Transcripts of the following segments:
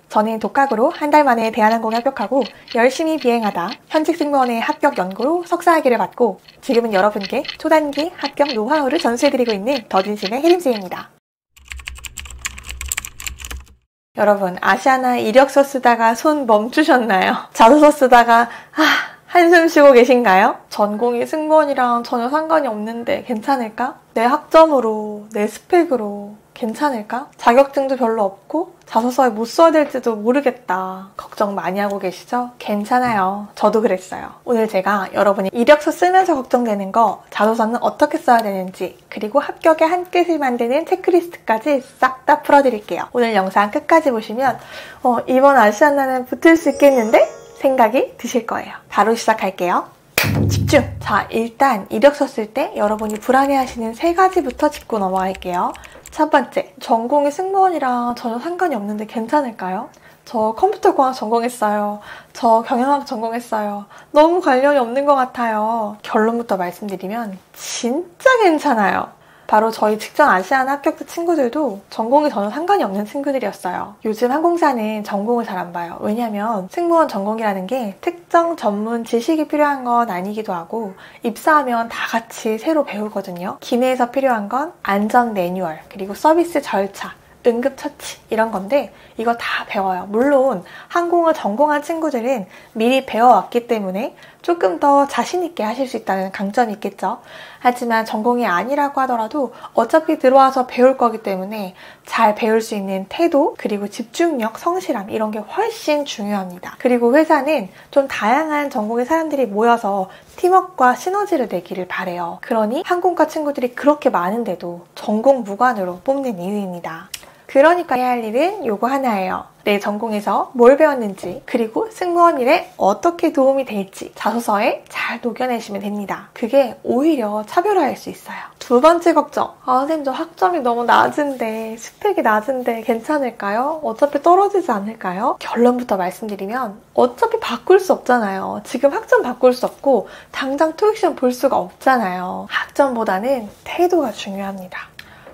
저는 독학으로 한 달 만에 대한항공에 합격하고 열심히 비행하다 현직 승무원의 합격 연구로 석사학위를 받고 지금은 여러분께 초단기 합격 노하우를 전수해드리고 있는 더진심의 혜림쌤입니다. 여러분, 아시아나 이력서 쓰다가 손 멈추셨나요? 자소서 쓰다가 한숨 쉬고 계신가요? 전공이 승무원이랑 전혀 상관이 없는데 괜찮을까? 내 학점으로, 내 스펙으로 괜찮을까? 자격증도 별로 없고 자소서에 못 써야 될지도 모르겠다. 걱정 많이 하고 계시죠? 괜찮아요. 저도 그랬어요. 오늘 제가 여러분이 이력서 쓰면서 걱정되는 거, 자소서는 어떻게 써야 되는지, 그리고 합격의 한 끗을 만드는 체크리스트까지 싹 다 풀어드릴게요. 오늘 영상 끝까지 보시면 이번 아시아나는 붙을 수 있겠는데? 생각이 드실 거예요. 바로 시작할게요. 집중! 자, 일단 이력서 쓸 때 여러분이 불안해하시는 3가지부터 짚고 넘어갈게요. 첫 번째, 전공이 승무원이랑 전혀 상관이 없는데 괜찮을까요? 저 컴퓨터공학 전공했어요. 저 경영학 전공했어요. 너무 관련이 없는 것 같아요. 결론부터 말씀드리면 진짜 괜찮아요. 바로 저희 직전 아시아나 합격자 친구들도 전공이 전혀 상관이 없는 친구들이었어요. 요즘 항공사는 전공을 잘 안 봐요. 왜냐면 승무원 전공이라는 게 특정 전문 지식이 필요한 건 아니기도 하고 입사하면 다 같이 새로 배우거든요. 기내에서 필요한 건 안전 매뉴얼, 그리고 서비스 절차, 응급처치 이런 건데 이거 다 배워요. 물론 항공을 전공한 친구들은 미리 배워왔기 때문에 조금 더 자신 있게 하실 수 있다는 강점이 있겠죠. 하지만 전공이 아니라고 하더라도 어차피 들어와서 배울 거기 때문에 잘 배울 수 있는 태도, 그리고 집중력, 성실함 이런 게 훨씬 중요합니다. 그리고 회사는 좀 다양한 전공의 사람들이 모여서 팀워크와 시너지를 내기를 바래요. 그러니 항공과 친구들이 그렇게 많은데도 전공 무관으로 뽑는 이유입니다. 그러니까 해야 할 일은 요거 하나예요. 내 전공에서 뭘 배웠는지, 그리고 승무원 일에 어떻게 도움이 될지 자소서에 잘 녹여내시면 됩니다. 그게 오히려 차별화할 수 있어요. 두 번째 걱정. 선생님 저 학점이 너무 낮은데, 스펙이 낮은데 괜찮을까요? 어차피 떨어지지 않을까요? 결론부터 말씀드리면 어차피 바꿀 수 없잖아요. 지금 학점 바꿀 수 없고 당장 토익 시험 볼 수가 없잖아요. 학점보다는 태도가 중요합니다.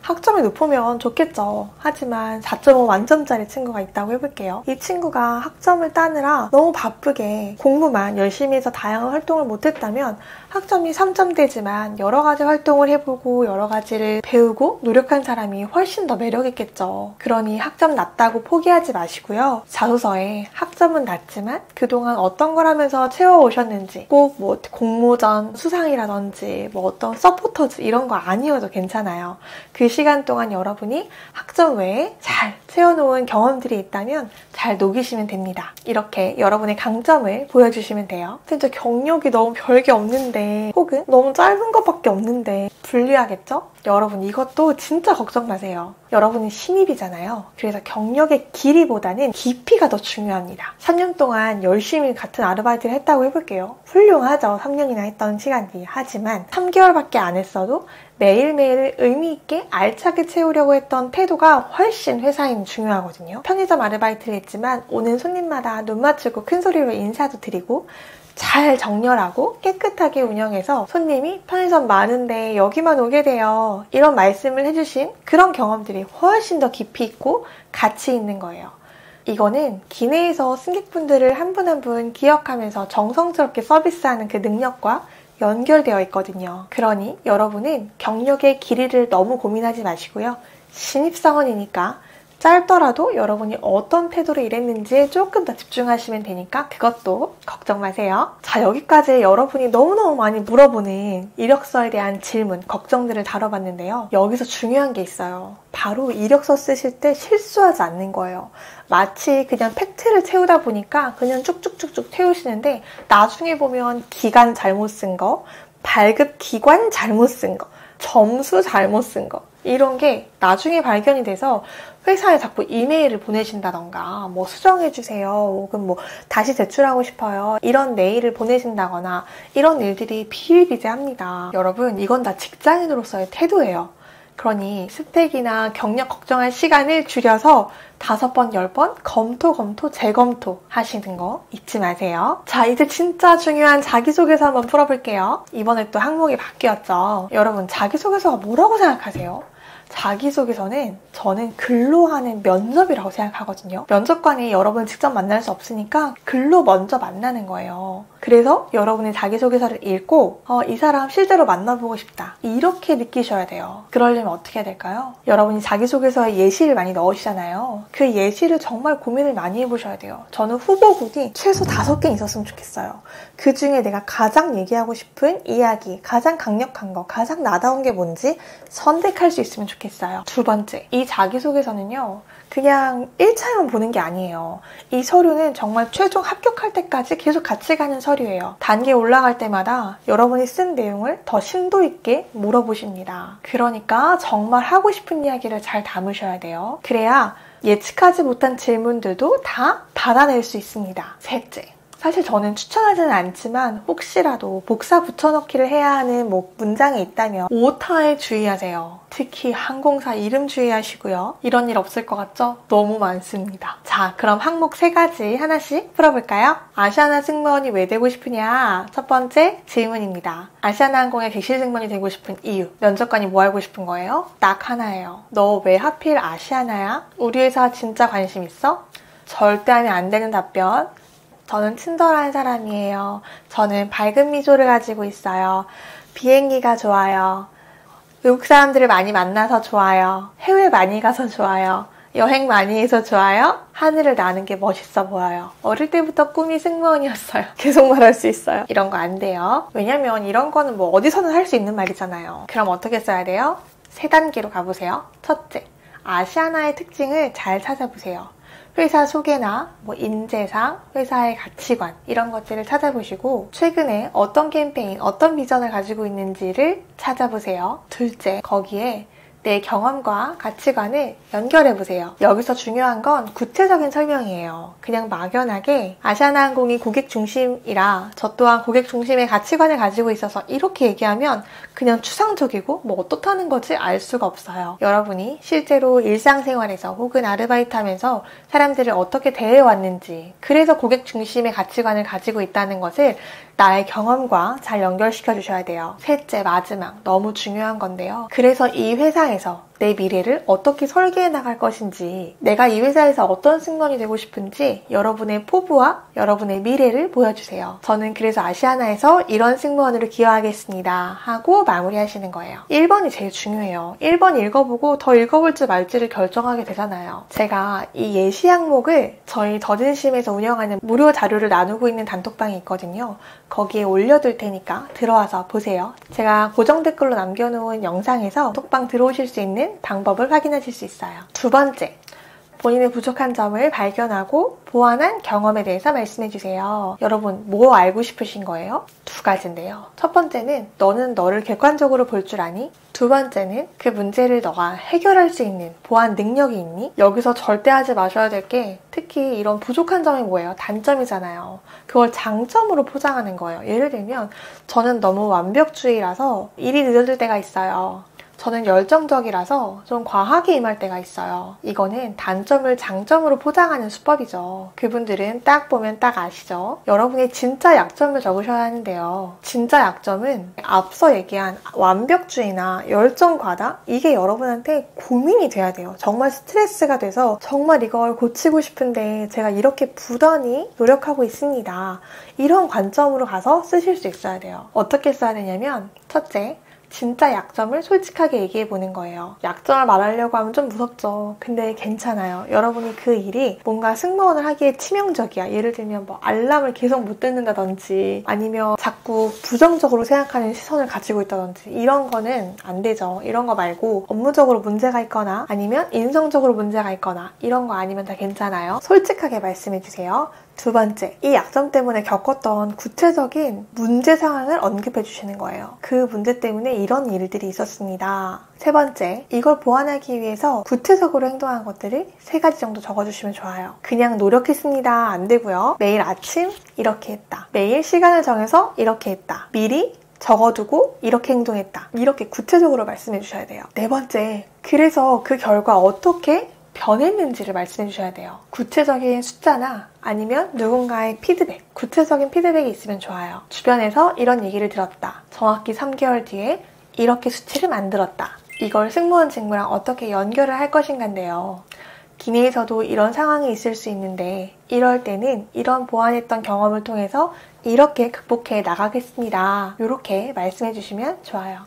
학점이 높으면 좋겠죠. 하지만 4.5 만점짜리 친구가 있다고 해볼게요. 이 친구가 학점을 따느라 너무 바쁘게 공부만 열심히 해서 다양한 활동을 못했다면 학점이 3점대지만 여러 가지 활동을 해보고 여러 가지를 배우고 노력한 사람이 훨씬 더 매력있겠죠. 그러니 학점 낮다고 포기하지 마시고요. 자소서에 학점은 낮지만 그동안 어떤 걸 하면서 채워오셨는지, 꼭 뭐 공모전 수상이라든지 뭐 어떤 서포터즈 이런 거 아니어도 괜찮아요. 그 시간 동안 여러분이 학점 외에 잘 채워놓은 경험들이 있다면 잘 녹이시면 됩니다. 이렇게 여러분의 강점을 보여주시면 돼요. 진짜 경력이 너무 별게 없는데, 혹은 너무 짧은 것밖에 없는데 불리하겠죠? 여러분 이것도 진짜 걱정 마세요. 여러분은 신입이잖아요. 그래서 경력의 길이보다는 깊이가 더 중요합니다. 3년 동안 열심히 같은 아르바이트를 했다고 해볼게요. 훌륭하죠. 3년이나 했던 시간이. 하지만 3개월밖에 안 했어도 매일매일 의미있게 알차게 채우려고 했던 태도가 훨씬 회사에는 중요하거든요. 편의점 아르바이트를 했지만 오는 손님마다 눈 맞추고 큰 소리로 인사도 드리고 잘 정렬하고 깨끗하게 운영해서 손님이 편의점 많은데 여기만 오게 돼요. 이런 말씀을 해주신 그런 경험들이 훨씬 더 깊이 있고 가치 있는 거예요. 이거는 기내에서 승객분들을 한 분 한 분 기억하면서 정성스럽게 서비스하는 그 능력과 연결되어 있거든요. 그러니 여러분은 경력의 길이를 너무 고민하지 마시고요. 신입사원이니까 짧더라도 여러분이 어떤 태도로 일했는지에 조금 더 집중하시면 되니까 그것도 걱정 마세요. 자, 여기까지 여러분이 너무너무 많이 물어보는 이력서에 대한 질문, 걱정들을 다뤄봤는데요. 여기서 중요한 게 있어요. 바로 이력서 쓰실 때 실수하지 않는 거예요. 마치 그냥 팩트를 채우다 보니까 그냥 쭉쭉쭉쭉 채우시는데 나중에 보면 기간 잘못 쓴 거, 발급 기관 잘못 쓴 거, 점수 잘못 쓴 거 이런 게 나중에 발견이 돼서 회사에 자꾸 이메일을 보내신다던가 뭐 수정해주세요 혹은 뭐 다시 제출하고 싶어요 이런 메일을 보내신다거나 이런 일들이 비일비재합니다. 여러분 이건 다 직장인으로서의 태도예요. 그러니 스펙이나 경력 걱정할 시간을 줄여서 5번, 10번 검토, 재검토 하시는 거 잊지 마세요. 자, 이제 진짜 중요한 자기소개서 한번 풀어볼게요. 이번에 또 항목이 바뀌었죠. 여러분, 자기소개서가 뭐라고 생각하세요? 자기소개서는 저는 글로 하는 면접이라고 생각하거든요. 면접관이 여러분을 직접 만날 수 없으니까 글로 먼저 만나는 거예요. 그래서 여러분이 자기소개서를 읽고 이 사람 실제로 만나보고 싶다, 이렇게 느끼셔야 돼요. 그러려면 어떻게 해야 될까요? 여러분이 자기소개서에 예시를 많이 넣으시잖아요. 그 예시를 정말 고민을 많이 해보셔야 돼요. 저는 후보군이 최소 5개 있었으면 좋겠어요. 그 중에 내가 가장 얘기하고 싶은 이야기, 가장 강력한 거, 가장 나다운 게 뭔지 선택할 수 있으면 좋겠어요. 두 번째, 이 자기소개서는요, 그냥 1차만 보는 게 아니에요. 이 서류는 정말 최종 합격할 때까지 계속 같이 가는 서류예요. 단계 올라갈 때마다 여러분이 쓴 내용을 더 심도 있게 물어보십니다. 그러니까 정말 하고 싶은 이야기를 잘 담으셔야 돼요. 그래야 예측하지 못한 질문들도 다 받아낼 수 있습니다. 셋째, 사실 저는 추천하지는 않지만 혹시라도 복사 붙여넣기를 해야 하는 문장이 있다면 오타에 주의하세요. 특히 항공사 이름 주의하시고요. 이런 일 없을 것 같죠? 너무 많습니다. 자, 그럼 항목 3가지 하나씩 풀어볼까요? 아시아나 승무원이 왜 되고 싶으냐? 첫 번째 질문입니다. 아시아나항공의 객실 승무원이 되고 싶은 이유. 면접관이 뭐 알고 싶은 거예요? 딱 하나예요. 너 왜 하필 아시아나야? 우리 회사 진짜 관심 있어? 절대 하면 안 되는 답변. 저는 친절한 사람이에요. 저는 밝은 미소를 가지고 있어요. 비행기가 좋아요. 외국 사람들을 많이 만나서 좋아요. 해외 많이 가서 좋아요. 여행 많이 해서 좋아요. 하늘을 나는 게 멋있어 보여요. 어릴 때부터 꿈이 승무원이었어요. 계속 말할 수 있어요. 이런 거 안 돼요. 왜냐면 이런 거는 어디서는 할 수 있는 말이잖아요. 그럼 어떻게 써야 돼요? 3단계로 가보세요. 첫째, 아시아나의 특징을 잘 찾아보세요. 회사 소개나 인재상, 회사의 가치관 이런 것들을 찾아보시고 최근에 어떤 캠페인, 어떤 비전을 가지고 있는지를 찾아보세요. 둘째, 거기에 내 경험과 가치관을 연결해보세요. 여기서 중요한 건 구체적인 설명이에요. 그냥 막연하게 아시아나항공이 고객 중심이라 저 또한 고객 중심의 가치관을 가지고 있어서 이렇게 얘기하면 그냥 추상적이고 어떻다는 거지 알 수가 없어요. 여러분이 실제로 일상생활에서 혹은 아르바이트 하면서 사람들을 어떻게 대해왔는지, 그래서 고객 중심의 가치관을 가지고 있다는 것을 나의 경험과 잘 연결시켜 주셔야 돼요. 셋째, 마지막, 너무 중요한 건데요. 그래서 이 회사에서 내 미래를 어떻게 설계해 나갈 것인지, 내가 이 회사에서 어떤 승무원이 되고 싶은지 여러분의 포부와 여러분의 미래를 보여주세요. 저는 그래서 아시아나에서 이런 승무원으로 기여하겠습니다 하고 마무리하시는 거예요. 1번이 제일 중요해요. 1번 읽어보고 더 읽어볼지 말지를 결정하게 되잖아요. 제가 이 예시 항목을 저희 더진심에서 운영하는 무료 자료를 나누고 있는 단톡방이 있거든요. 거기에 올려둘 테니까 들어와서 보세요. 제가 고정 댓글로 남겨놓은 영상에서 톡방 들어오실 수 있는 방법을 확인하실 수 있어요. 두 번째, 본인의 부족한 점을 발견하고 보완한 경험에 대해서 말씀해주세요. 여러분, 뭐 알고 싶으신 거예요? 2가지인데요. 첫 번째는 너는 너를 객관적으로 볼 줄 아니? 두 번째는 그 문제를 너가 해결할 수 있는 보완 능력이 있니? 여기서 절대 하지 마셔야 될 게, 특히 이런 부족한 점이 뭐예요? 단점이잖아요. 그걸 장점으로 포장하는 거예요. 예를 들면 저는 너무 완벽주의라서 일이 늦어질 때가 있어요. 저는 열정적이라서 좀 과하게 임할 때가 있어요. 이거는 단점을 장점으로 포장하는 수법이죠. 그분들은 딱 보면 딱 아시죠? 여러분의 진짜 약점을 적으셔야 하는데요. 진짜 약점은 앞서 얘기한 완벽주의나 열정 과다? 이게 여러분한테 고민이 돼야 돼요. 정말 스트레스가 돼서 정말 이걸 고치고 싶은데 제가 이렇게 부단히 노력하고 있습니다. 이런 관점으로 가서 쓰실 수 있어야 돼요. 어떻게 써야 되냐면, 첫째, 진짜 약점을 솔직하게 얘기해보는 거예요. 약점을 말하려고 하면 좀 무섭죠. 근데 괜찮아요. 여러분이 그 일이 뭔가 승무원을 하기에 치명적이야. 예를 들면 알람을 계속 못 듣는다든지, 아니면 자꾸 부정적으로 생각하는 시선을 가지고 있다든지, 이런 거는 안 되죠. 이런 거 말고 업무적으로 문제가 있거나 아니면 인성적으로 문제가 있거나 이런 거 아니면 다 괜찮아요. 솔직하게 말씀해주세요. 두 번째, 이 약점 때문에 겪었던 구체적인 문제 상황을 언급해 주시는 거예요. 그 문제 때문에 이런 일들이 있었습니다. 세 번째, 이걸 보완하기 위해서 구체적으로 행동한 것들을 3가지 정도 적어주시면 좋아요. 그냥 노력했습니다 안 되고요. 매일 아침 이렇게 했다. 매일 시간을 정해서 이렇게 했다. 미리 적어두고 이렇게 행동했다. 이렇게 구체적으로 말씀해 주셔야 돼요. 네 번째, 그래서 그 결과 어떻게 변했는지를 말씀해 주셔야 돼요. 구체적인 숫자나 아니면 누군가의 피드백, 구체적인 피드백이 있으면 좋아요. 주변에서 이런 얘기를 들었다. 정확히 3개월 뒤에 이렇게 수치를 만들었다. 이걸 승무원 직무랑 어떻게 연결을 할 것인가인데요. 기내에서도 이런 상황이 있을 수 있는데 이럴 때는 이런 보완했던 경험을 통해서 이렇게 극복해 나가겠습니다. 이렇게 말씀해 주시면 좋아요.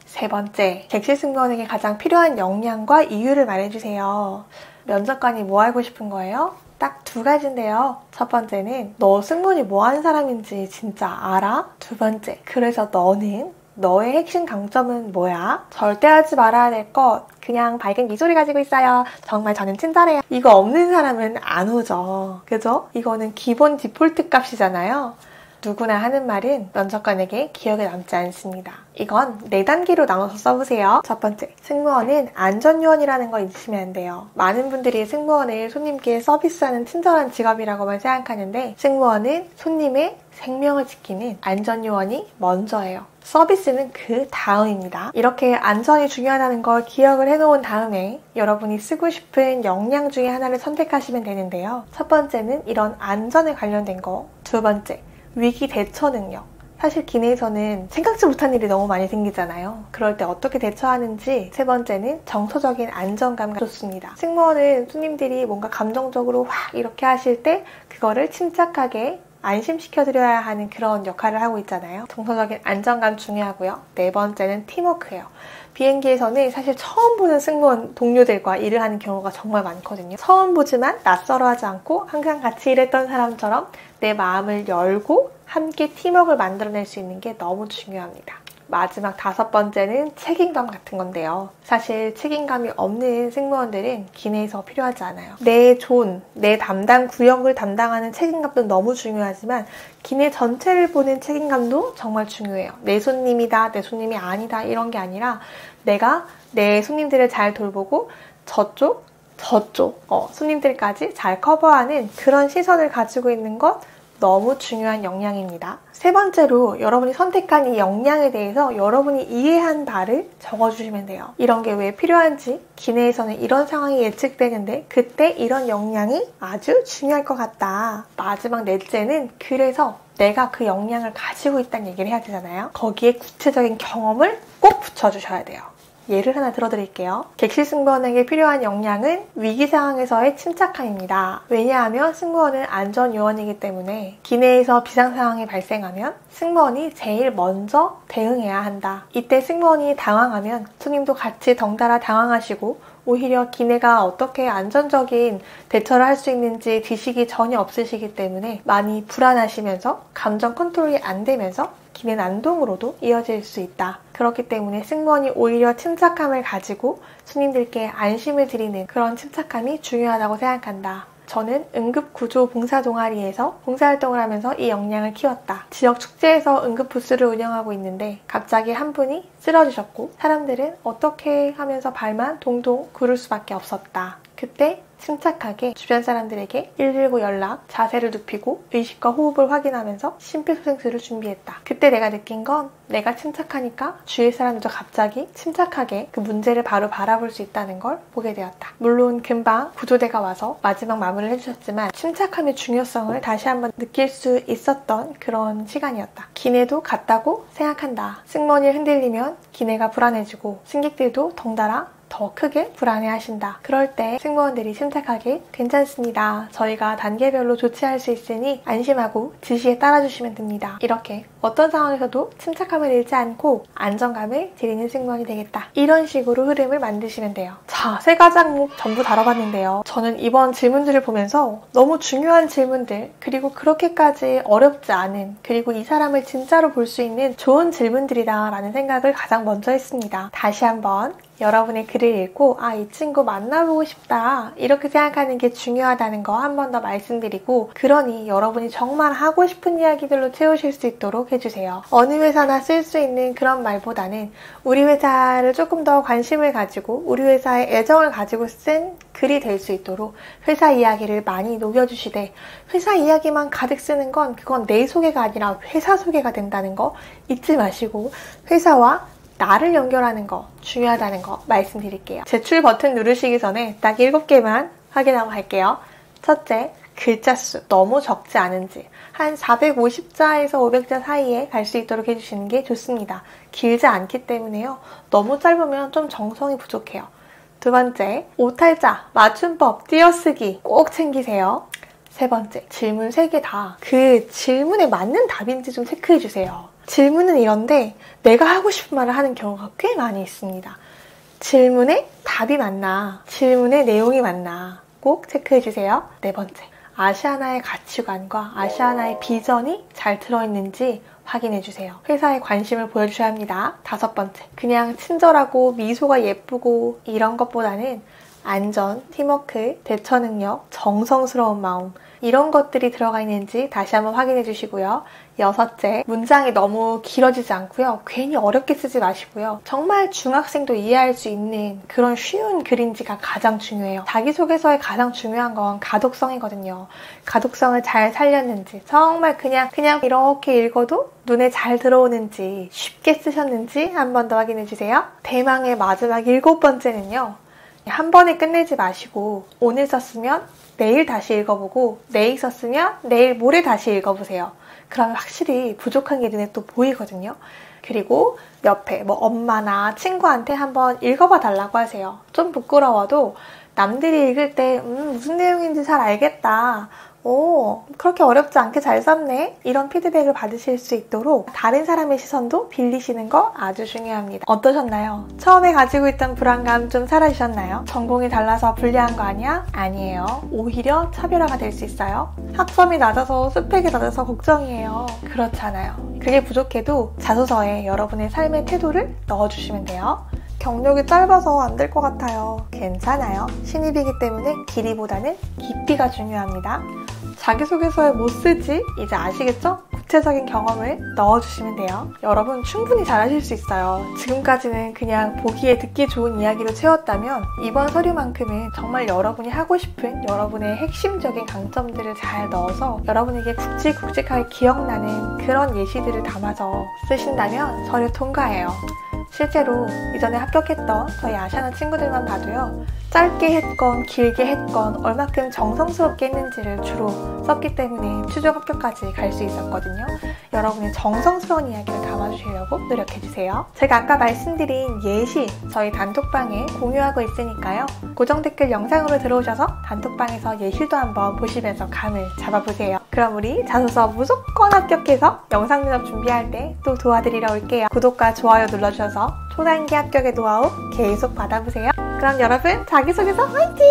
세 번째, 객실 승무원에게 가장 필요한 역량과 이유를 말해주세요. 면접관이 뭐 알고 싶은 거예요? 딱 두 가지인데요. 첫 번째는 너 승무원이 뭐 하는 사람인지 진짜 알아? 두 번째, 그래서 너는? 너의 핵심 강점은 뭐야? 절대 하지 말아야 될 것, 그냥 밝은 미소를 가지고 있어요. 정말 저는 친절해요. 이거 없는 사람은 안 오죠. 그죠? 이거는 기본 디폴트 값이잖아요. 누구나 하는 말은 면접관에게 기억에 남지 않습니다. 이건 4단계로 나눠서 써보세요. 첫 번째, 승무원은 안전요원이라는 거 잊으시면 안 돼요. 많은 분들이 승무원을 손님께 서비스하는 친절한 직업이라고만 생각하는데 승무원은 손님의 생명을 지키는 안전요원이 먼저예요. 서비스는 그 다음입니다. 이렇게 안전이 중요하다는 걸 기억을 해놓은 다음에 여러분이 쓰고 싶은 역량 중에 하나를 선택하시면 되는데요. 첫 번째는 이런 안전에 관련된 거. 두 번째, 위기 대처 능력. 사실 기내에서는 생각지 못한 일이 너무 많이 생기잖아요. 그럴 때 어떻게 대처하는지. 세 번째는 정서적인 안정감가 좋습니다. 승무원은 손님들이 뭔가 감정적으로 확 이렇게 하실 때 그거를 침착하게 안심시켜드려야 하는 그런 역할을 하고 있잖아요. 정서적인 안정감 중요하고요. 네 번째는 팀워크예요. 비행기에서는 사실 처음 보는 승무원 동료들과 일을 하는 경우가 정말 많거든요. 처음 보지만 낯설어하지 않고 항상 같이 일했던 사람처럼 내 마음을 열고 함께 팀워크를 만들어낼 수 있는 게 너무 중요합니다. 마지막 5번째는 책임감 같은 건데요. 사실 책임감이 없는 승무원들은 기내에서 필요하지 않아요. 내 존, 내 담당 구역을 담당하는 책임감도 너무 중요하지만 기내 전체를 보는 책임감도 정말 중요해요. 내 손님이다, 내 손님이 아니다 이런 게 아니라 내가 내 손님들을 잘 돌보고 저쪽, 손님들까지 잘 커버하는 그런 시선을 가지고 있는 것 너무 중요한 역량입니다. 세 번째로 여러분이 선택한 이 역량에 대해서 여러분이 이해한 바를 적어주시면 돼요. 이런 게 왜 필요한지, 기내에서는 이런 상황이 예측되는데 그때 이런 역량이 아주 중요할 것 같다. 마지막 넷째는 그래서 내가 그 역량을 가지고 있다는 얘기를 해야 되잖아요. 거기에 구체적인 경험을 꼭 붙여주셔야 돼요. 예를 하나 들어드릴게요. 객실 승무원에게 필요한 역량은 위기 상황에서의 침착함입니다. 왜냐하면 승무원은 안전요원이기 때문에 기내에서 비상 상황이 발생하면 승무원이 제일 먼저 대응해야 한다. 이때 승무원이 당황하면 손님도 같이 덩달아 당황하시고 오히려 기내가 어떻게 안전적인 대처를 할 수 있는지 지식이 전혀 없으시기 때문에 많이 불안하시면서 감정 컨트롤이 안 되면서 기내 난동으로도 이어질 수 있다. 그렇기 때문에 승무원이 오히려 침착함을 가지고 손님들께 안심을 드리는 그런 침착함이 중요하다고 생각한다. 저는 응급구조 봉사 동아리에서 봉사활동을 하면서 이 역량을 키웠다. 지역 축제에서 응급부스를 운영하고 있는데 갑자기 한 분이 쓰러지셨고 사람들은 어떻게 하면서 발만 동동 구를 수밖에 없었다. 그때 침착하게 주변 사람들에게 119 연락, 자세를 눕히고 의식과 호흡을 확인하면서 심폐소생술을 준비했다. 그때 내가 느낀 건 내가 침착하니까 주위 사람들도 갑자기 침착하게 그 문제를 바로 바라볼 수 있다는 걸 보게 되었다. 물론 금방 구조대가 와서 마지막 마무리를 해주셨지만 침착함의 중요성을 다시 한번 느낄 수 있었던 그런 시간이었다. 기내도 같다고 생각한다. 승무원이 흔들리면 기내가 불안해지고 승객들도 덩달아 더 크게 불안해하신다. 그럴 때 승무원들이 침착하게 괜찮습니다. 저희가 단계별로 조치할 수 있으니 안심하고 지시에 따라주시면 됩니다. 이렇게 어떤 상황에서도 침착함을 잃지 않고 안정감을 드리는 승무원이 되겠다. 이런 식으로 흐름을 만드시면 돼요. 자, 3가지 항목 전부 다뤄봤는데요. 저는 이번 질문들을 보면서 너무 중요한 질문들, 그리고 그렇게까지 어렵지 않은, 그리고 이 사람을 진짜로 볼 수 있는 좋은 질문들이다 라는 생각을 가장 먼저 했습니다. 다시 한번 여러분의 글을 읽고 이 친구 만나보고 싶다 이렇게 생각하는 게 중요하다는 거 한 번 더 말씀드리고, 그러니 여러분이 정말 하고 싶은 이야기들로 채우실 수 있도록 해주세요. 어느 회사나 쓸 수 있는 그런 말보다는 우리 회사를 조금 더 관심을 가지고 우리 회사에 애정을 가지고 쓴 글이 될 수 있도록 회사 이야기를 많이 녹여주시되, 회사 이야기만 가득 쓰는 건 그건 내 소개가 아니라 회사 소개가 된다는 거 잊지 마시고 회사와 나를 연결하는 거 중요하다는 거 말씀드릴게요. 제출 버튼 누르시기 전에 딱 7개만 확인하고 갈게요. 첫째, 글자 수 너무 적지 않은지 한 450자에서 500자 사이에 갈 수 있도록 해주시는 게 좋습니다. 길지 않기 때문에요. 너무 짧으면 좀 정성이 부족해요. 두 번째, 오탈자, 맞춤법, 띄어쓰기 꼭 챙기세요. 세 번째, 질문 3개 다 그 질문에 맞는 답인지 좀 체크해주세요. 질문은 이런데 내가 하고 싶은 말을 하는 경우가 꽤 많이 있습니다. 질문에 답이 맞나? 질문의 내용이 맞나? 꼭 체크해주세요. 네 번째, 아시아나의 가치관과 아시아나의 비전이 잘 들어있는지 확인해주세요. 회사에 관심을 보여주셔야 합니다. 다섯 번째, 그냥 친절하고 미소가 예쁘고 이런 것보다는 안전, 팀워크, 대처 능력, 정성스러운 마음 이런 것들이 들어가 있는지 다시 한번 확인해 주시고요. 여섯째, 문장이 너무 길어지지 않고요. 괜히 어렵게 쓰지 마시고요. 정말 중학생도 이해할 수 있는 그런 쉬운 글인지가 가장 중요해요. 자기소개서에 가장 중요한 건 가독성이거든요. 가독성을 잘 살렸는지, 정말 그냥 이렇게 읽어도 눈에 잘 들어오는지, 쉽게 쓰셨는지 한 번 더 확인해 주세요. 대망의 마지막 7번째는요. 한 번에 끝내지 마시고 오늘 썼으면 내일 다시 읽어보고 내일 썼으면 내일 모레 다시 읽어보세요. 그러면 확실히 부족한 게 눈에 또 보이거든요. 그리고 옆에 엄마나 친구한테 한번 읽어봐 달라고 하세요. 좀 부끄러워도 남들이 읽을 때 무슨 내용인지 잘 알겠다. 오, 그렇게 어렵지 않게 잘 썼네. 이런 피드백을 받으실 수 있도록 다른 사람의 시선도 빌리시는 거 아주 중요합니다. 어떠셨나요? 처음에 가지고 있던 불안감 좀 사라지셨나요? 전공이 달라서 불리한 거 아니야? 아니에요. 오히려 차별화가 될 수 있어요. 학점이 낮아서 스펙이 낮아서 걱정이에요. 그렇잖아요. 그게 부족해도 자소서에 여러분의 삶의 태도를 넣어주시면 돼요. 경력이 짧아서 안 될 것 같아요. 괜찮아요. 신입이기 때문에 길이보다는 깊이가 중요합니다. 자기소개서에 못 쓰지? 이제 아시겠죠? 구체적인 경험을 넣어주시면 돼요. 여러분 충분히 잘하실 수 있어요. 지금까지는 그냥 보기에 듣기 좋은 이야기로 채웠다면 이번 서류만큼은 정말 여러분이 하고 싶은 여러분의 핵심적인 강점들을 잘 넣어서 여러분에게 굵직굵직하게 기억나는 그런 예시들을 담아서 쓰신다면 서류 통과해요. 실제로 이전에 합격했던 저희 아시아나 친구들만 봐도요. 짧게 했건 길게 했건 얼마큼 정성스럽게 했는지를 주로 썼기 때문에 최종 합격까지 갈 수 있었거든요. 여러분의 정성스러운 이야기를 담아주시려고 노력해주세요. 제가 아까 말씀드린 예시 저희 단톡방에 공유하고 있으니까요. 고정 댓글 영상으로 들어오셔서 단톡방에서 예시도 한번 보시면서 감을 잡아보세요. 그럼 우리 자소서 무조건 합격해서 영상 면접 준비할 때 또 도와드리러 올게요. 구독과 좋아요 눌러주셔서 초단기 합격의 노하우 계속 받아보세요. 그럼 여러분 자기소개서 화이팅!